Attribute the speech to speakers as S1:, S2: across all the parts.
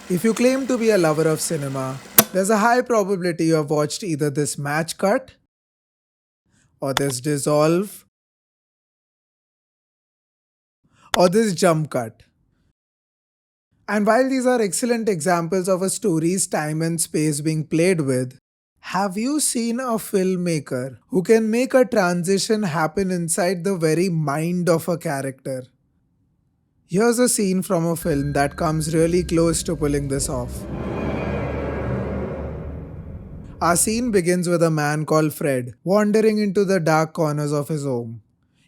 S1: If you claim to be a lover of cinema, there's a high probability you have watched either this match cut or this dissolve or this jump cut. And while these are excellent examples of a story's time and space being played with, have you seen a filmmaker who can make a transition happen inside the very mind of a character? Here's a scene from a film that comes really close to pulling this off. Our scene begins with a man called Fred wandering into the dark corners of his home.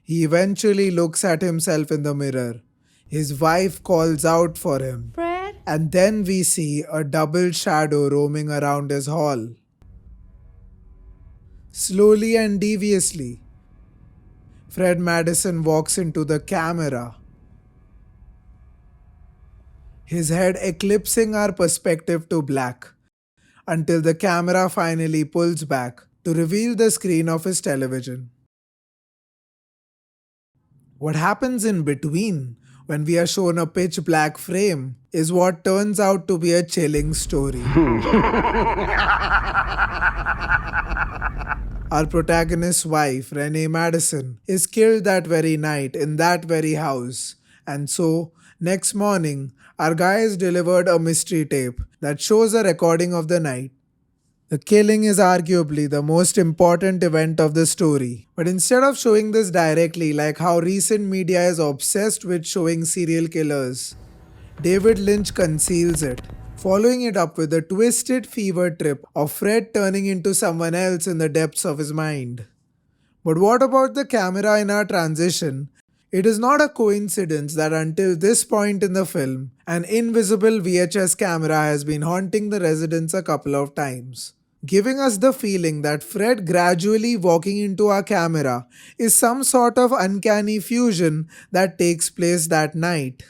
S1: He eventually looks at himself in the mirror. His wife calls out for him.
S2: Fred?
S1: And then we see a double shadow roaming around his hall. Slowly and deviously, Fred Madison walks into the camera, his head eclipsing our perspective to black, until the camera finally pulls back to reveal the screen of his television. What happens in between, when we are shown a pitch black frame, is what turns out to be a chilling story. Our protagonist's wife, Renee Madison, is killed that very night in that very house, and so, next morning, our guy is delivered a mystery tape that shows a recording of the night. The killing is arguably the most important event of the story, but instead of showing this directly like how recent media is obsessed with showing serial killers, David Lynch conceals it, following it up with a twisted fever trip of Fred turning into someone else in the depths of his mind. But what about the camera in our transition? It is not a coincidence that until this point in the film, an invisible VHS camera has been haunting the residence a couple of times, giving us the feeling that Fred gradually walking into our camera is some sort of uncanny fusion that takes place that night.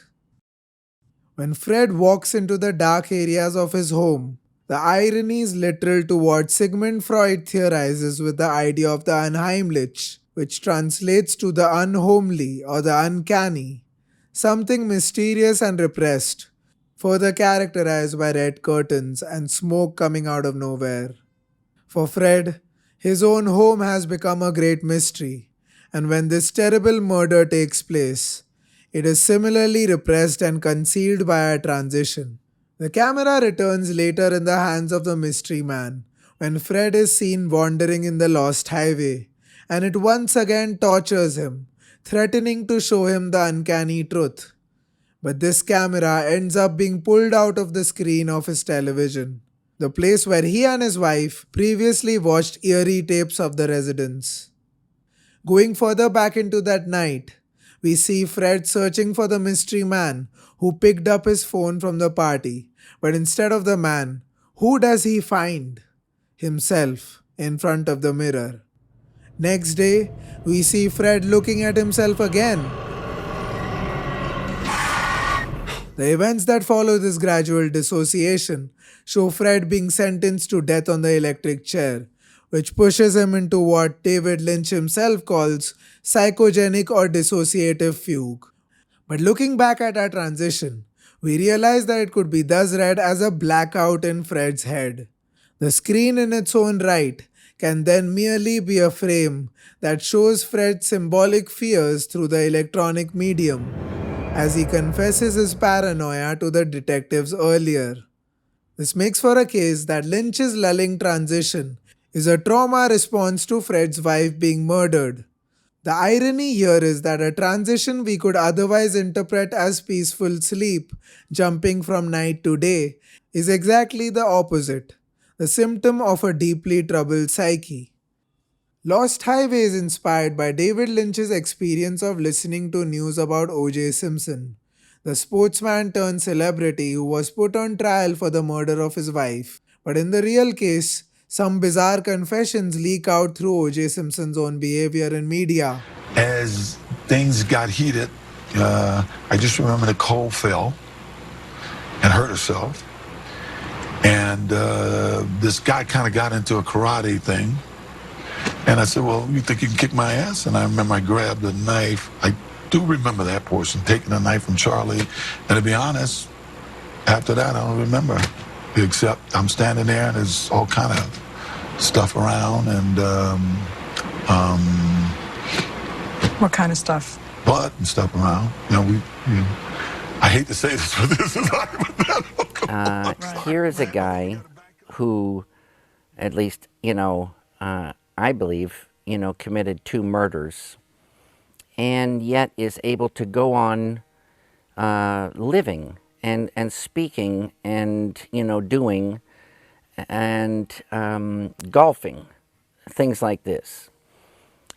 S1: When Fred walks into the dark areas of his home, the irony is literal to what Sigmund Freud theorizes with the idea of the unheimlich, which translates to the unhomely or the uncanny, something mysterious and repressed, further characterized by red curtains and smoke coming out of nowhere. For Fred, his own home has become a great mystery, and when this terrible murder takes place, it is similarly repressed and concealed by a transition. The camera returns later in the hands of the mystery man, when Fred is seen wandering in the lost highway, and it once again tortures him, threatening to show him the uncanny truth. But this camera ends up being pulled out of the screen of his television, the place where he and his wife previously watched eerie tapes of the residence. Going further back into that night, we see Fred searching for the mystery man who picked up his phone from the party, but instead of the man, who does he find? Himself in front of the mirror. Next day, we see Fred looking at himself again. The events that follow this gradual dissociation show Fred being sentenced to death on the electric chair, which pushes him into what David Lynch himself calls psychogenic or dissociative fugue. But looking back at our transition, we realize that it could be thus read as a blackout in Fred's head. The screen in its own right can then merely be a frame that shows Fred's symbolic fears through the electronic medium, as he confesses his paranoia to the detectives earlier. This makes for a case that Lynch's lulling transition is a trauma response to Fred's wife being murdered. The irony here is that a transition we could otherwise interpret as peaceful sleep, jumping from night to day, is exactly the opposite, the symptom of a deeply troubled psyche. Lost Highway is inspired by David Lynch's experience of listening to news about OJ Simpson, the sportsman turned celebrity who was put on trial for the murder of his wife. But in the real case, some bizarre confessions leak out through OJ Simpson's own behavior in media.
S3: As things got heated, I just remember Nicole fell and hurt herself. And this guy kind of got into a karate thing. And I said, well, you think you can kick my ass? And I remember I grabbed a knife. I do remember that portion, taking a knife from Charlie. And to be honest, After that, I don't remember, except I'm standing there and there's all kind of stuff around and
S2: What kind of stuff?
S3: blood and stuff around. I hate to say this, but this is hypothetical.
S4: Here is a guy who, at least, I believe, committed 2 murders and yet is able to go on living and speaking and, doing and golfing, things like this.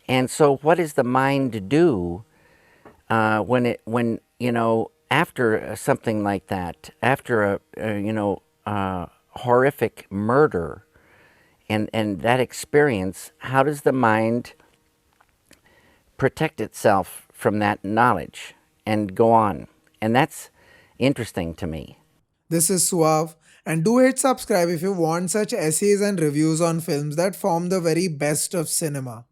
S4: And so what does the mind do when after something like that, after a horrific murder and that experience, how does the mind protect itself from that knowledge and go on? And that's interesting to me.
S1: This is Suave, and do hit subscribe if you want such essays and reviews on films that form the very best of cinema.